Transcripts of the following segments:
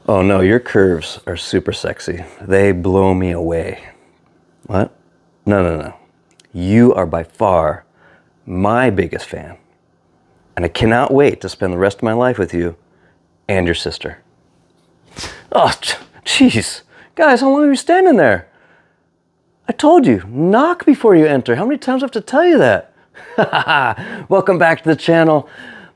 Oh no, your curves are super sexy. They blow me away. What? No. You are by far my biggest fan. And I cannot wait to spend the rest of my life with you and your sister. Oh, jeez. Guys, how long are you standing there? I told you, knock before you enter. How many times do I have to tell you that? Welcome back to the channel.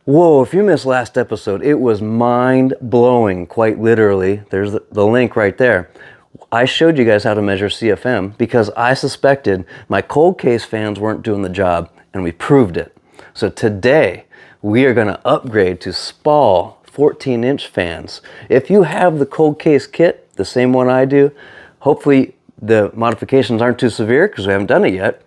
Whoa, if you missed last episode, it was mind-blowing, quite literally. There's the link right there. I showed you guys how to measure CFM because I suspected my cold case fans weren't doing the job, and we proved it. So today, we are going to upgrade to SPAL 14-inch fans. If you have the cold case kit, the same one I do, hopefully the modifications aren't too severe because we haven't done it yet,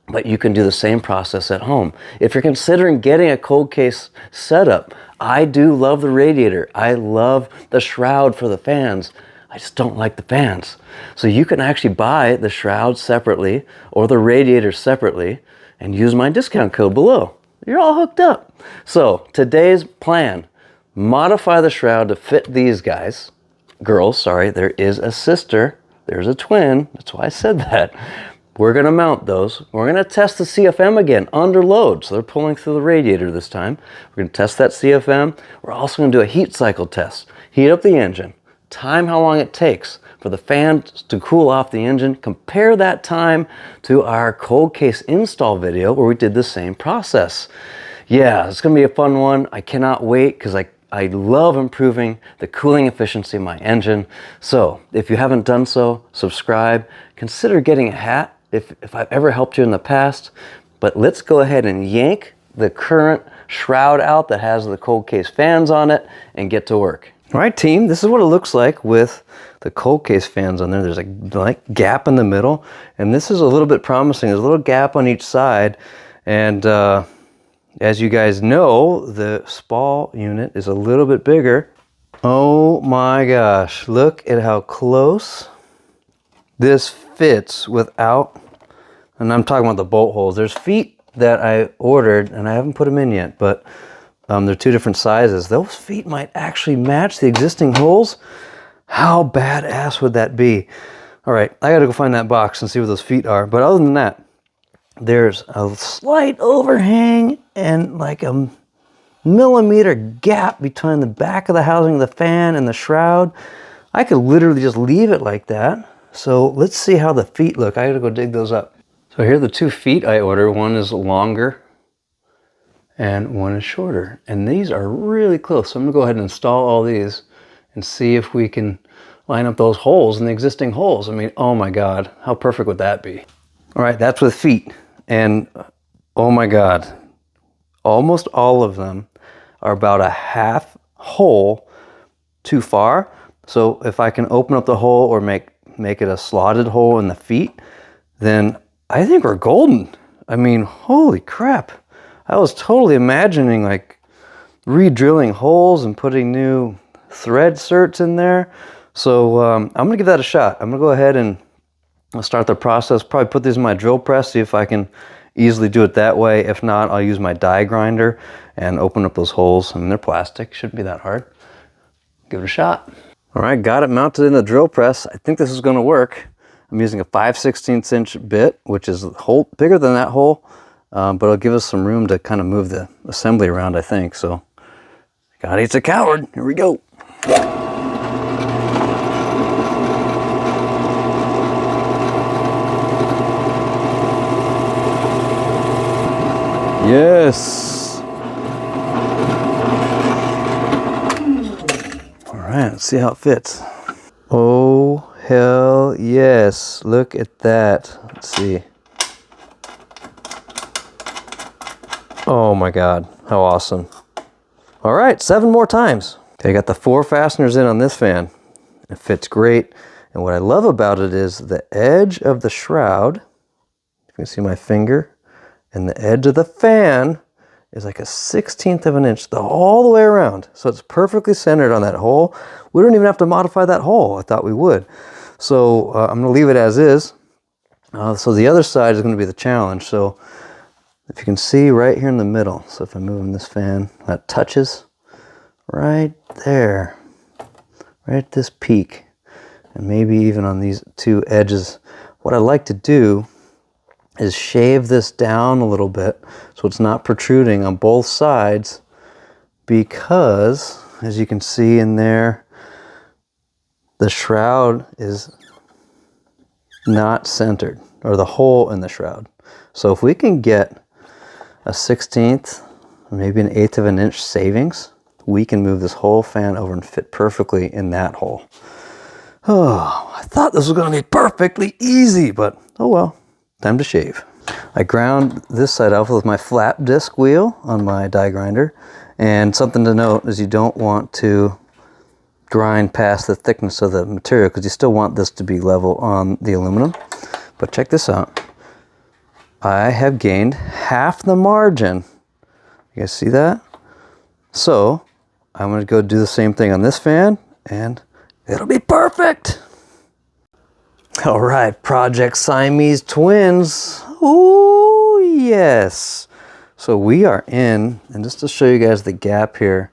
but you can do the same process at home. If you're considering getting a cold case setup, I do love the radiator. I love the shroud for the fans. I just don't like the fans. So you can actually buy the shroud separately or the radiator separately and use my discount code below. You're all hooked up. So today's plan, modify the shroud to fit these guys. Girls, sorry, there is a sister. There's a twin. That's why I said that. We're going to mount those. We're going to test the CFM again under load. So they're pulling through the radiator this time. We're going to test that CFM. We're also going to do a heat cycle test. Heat up the engine. Time how long it takes for the fan to cool off the engine. Compare that time to our cold case install video where we did the same process. Yeah, it's going to be a fun one. I cannot wait because I love improving the cooling efficiency of my engine. So if you haven't done so, subscribe. Consider getting a hat if I've ever helped you in the past. But let's go ahead and yank the current shroud out that has the cold case fans on it and get to work. All right, team, this is what it looks like with the cold case fans on there. There's a gap in the middle, and this is a little bit promising. There's a little gap on each side, and as you guys know, the SPAL unit is a little bit bigger. Oh my gosh, look at how close this fits without, and I'm talking about the bolt holes. There's feet that I ordered, and I haven't put them in yet, but they're two different sizes. Those feet might actually match the existing holes. How badass would that be? All right, I gotta go find that box and see where those feet are. But other than that, there's a slight overhang and like a millimeter gap between the back of the housing of the fan and the shroud. I could literally just leave it like that. So let's see how the feet look. I gotta go dig those up. So here are the two feet I ordered. One is longer and one is shorter. And these are really close. So I'm gonna go ahead and install all these and see if we can line up those holes in the existing holes. I mean, oh my God, how perfect would that be? All right, that's with feet. And oh my God, almost all of them are about a half hole too far. So if I can open up the hole or make it a slotted hole in the feet, then I think we're golden. I mean, holy crap. I was totally imagining like re-drilling holes and putting new thread certs in there. So I'm gonna give that a shot. I'm gonna go ahead and I'll start the process, probably put these in my drill press, see if I can easily do it that way. If not, I'll use my die grinder and open up those holes. I mean, they're plastic, shouldn't be that hard. Give it a shot. All right, got it mounted in the drill press. I think this is gonna work. I'm using a 5/16 inch bit, which is a hole bigger than that hole, but it'll give us some room to kind of move the assembly around, I think. So, God hates a coward. Here we go. Yes. All right, let's see how it fits. Oh, hell yes. Look at that. Let's see. Oh my God, how awesome. All right, 7 more times. Okay, I got the 4 fasteners in on this fan. It fits great. And what I love about it is the edge of the shroud, you can see my finger, and the edge of the fan is like a 1/16 of an inch all the way around. So it's perfectly centered on that hole. We don't even have to modify that hole. I thought we would. So I'm gonna leave it as is. So the other side is gonna be the challenge. So if you can see right here in the middle, so if I'm moving this fan, that touches right there right at this peak, and maybe even on these two edges. What I like to do is shave this down a little bit so it's not protruding on both sides, because as you can see in there, the shroud is not centered, or the hole in the shroud. So if we can get a 1/16, or maybe an 1/8 of an inch savings, we can move this whole fan over and fit perfectly in that hole. Oh, I thought this was going to be perfectly easy, but oh well, time to shave. I ground this side off with my flat disc wheel on my die grinder, and something to note is you don't want to grind past the thickness of the material, because you still want this to be level on the aluminum. But check this out. I have gained half the margin. You guys see that? So I'm going to go do the same thing on this fan, and it'll be perfect. All right, Project Siamese Twins. Oh yes. So we are in, and just to show you guys the gap here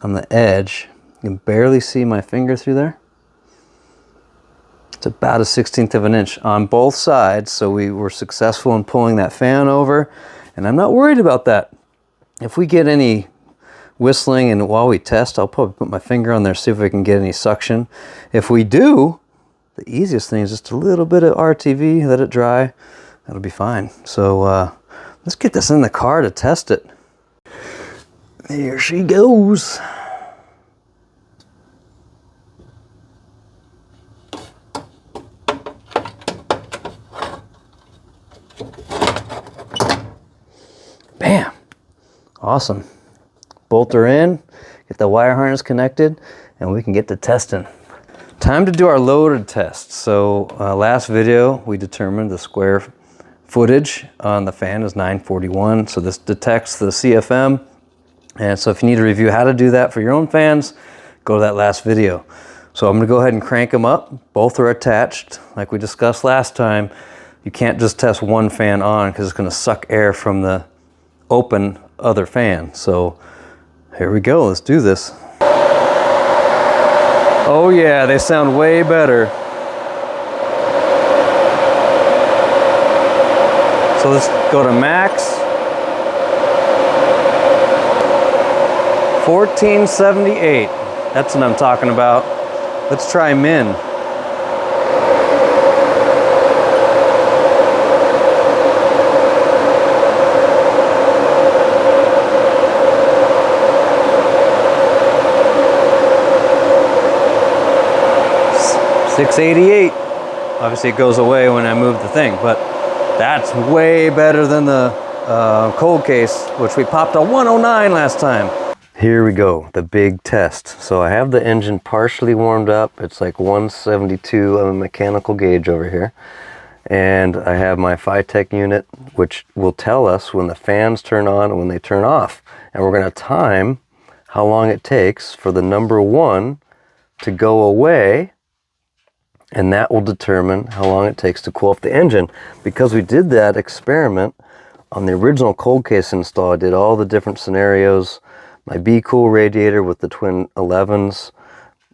on the edge, you can barely see my finger through there. It's about a 1/16 of an inch on both sides, so we were successful in pulling that fan over, and I'm not worried about that. If we get any whistling, and while we test, I'll probably put my finger on there, see if we can get any suction. If we do, the easiest thing is just a little bit of RTV, let it dry, that'll be fine. So let's get this in the car to test it. There she goes. Bam! Awesome. Bolt her in, get the wire harness connected, and we can get to testing. Time to do our loaded test. So last video we determined the square footage on the fan is 941, so this detects the CFM. And so if you need to review how to do that for your own fans, go to that last video. So I'm going to go ahead and crank them up. Both are attached. Like we discussed last time, you can't just test one fan on, because it's going to suck air from the open other fan. So here we go, let's do this. Oh yeah, they sound way better. So let's go to max. 1478, that's what I'm talking about. Let's try min. $688. Obviously it goes away when I move the thing, but that's way better than the cold case, which we popped a 109 last time. Here we go, the big test. So I have the engine partially warmed up. It's like 172 on a mechanical gauge over here. And I have my FiTech unit, which will tell us when the fans turn on and when they turn off. And we're going to time how long it takes for the number 1 to go away, and that will determine how long it takes to cool off the engine. Because we did that experiment on the original cold case install, I did all the different scenarios. My Be Cool radiator with the Twin 11's,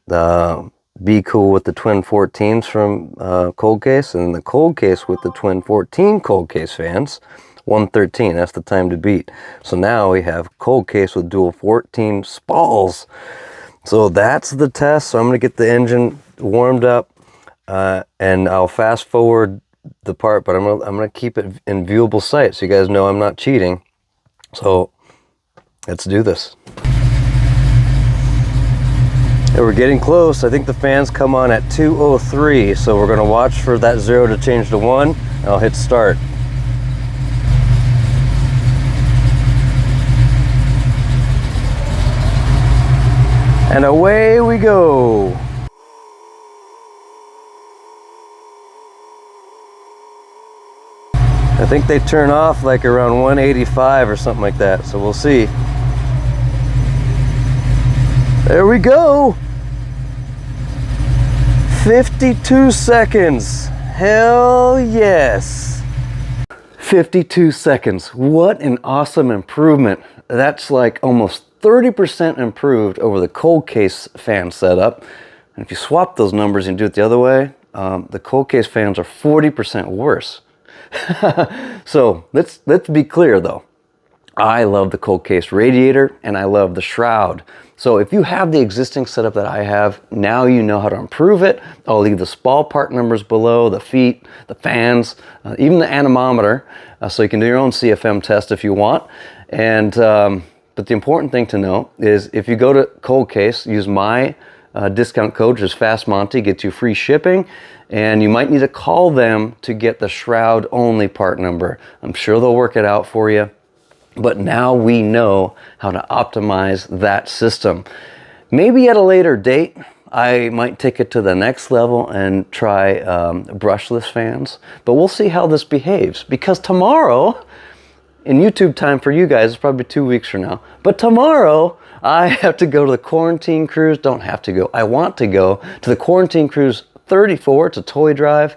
the Be Cool with the Twin 14's from cold case, and the cold case with the Twin 14 cold case fans, 113, that's the time to beat. So now we have cold case with dual 14 SPALs. So that's the test. So I'm going to get the engine warmed up. And I'll fast forward the part, but I'm gonna keep it in viewable sight so you guys know I'm not cheating. So let's do this. And we're getting close. I think the fans come on at 203, so we're gonna watch for that 0 to change to 1, and I'll hit start. And away we go. I think they turn off like around 185 or something like that, so we'll see. There we go. 52 seconds. Hell yes. 52 seconds. What an awesome improvement. That's like almost 30% improved over the cold case fan setup. And if you swap those numbers and do it the other way, the cold case fans are 40% worse. So let's be clear though. I love the cold case radiator and I love the shroud. So if you have the existing setup that I have, now you know how to improve it. I'll leave the SPAL part numbers below, the feet, the fans, even the anemometer, so you can do your own CFM test if you want. And but the important thing to know is if you go to cold case, use my discount code, which is FastMonty, gets you free shipping, and you might need to call them to get the shroud only part number. I'm sure they'll work it out for you. But now we know how to optimize that system. Maybe at a later date, I might take it to the next level and try brushless fans. But we'll see how this behaves. Because tomorrow, in YouTube time for you guys, it's probably 2 weeks from now. But tomorrow, I have to go to the Quarantine Cruise. Don't have to go. I want to go to the Quarantine Cruise 34. It's a toy drive.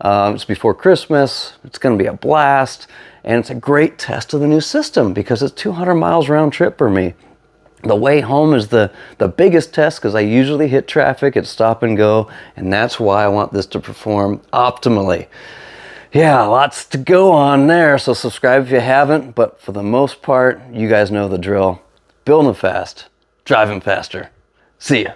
It's before Christmas. It's going to be a blast. And it's a great test of the new system because it's 200 miles round trip for me. The way home is the biggest test because I usually hit traffic at stop and go, and that's why I want this to perform optimally. Yeah, lots to go on there, so subscribe if you haven't, but for the most part, you guys know the drill. Building fast, driving faster. See ya.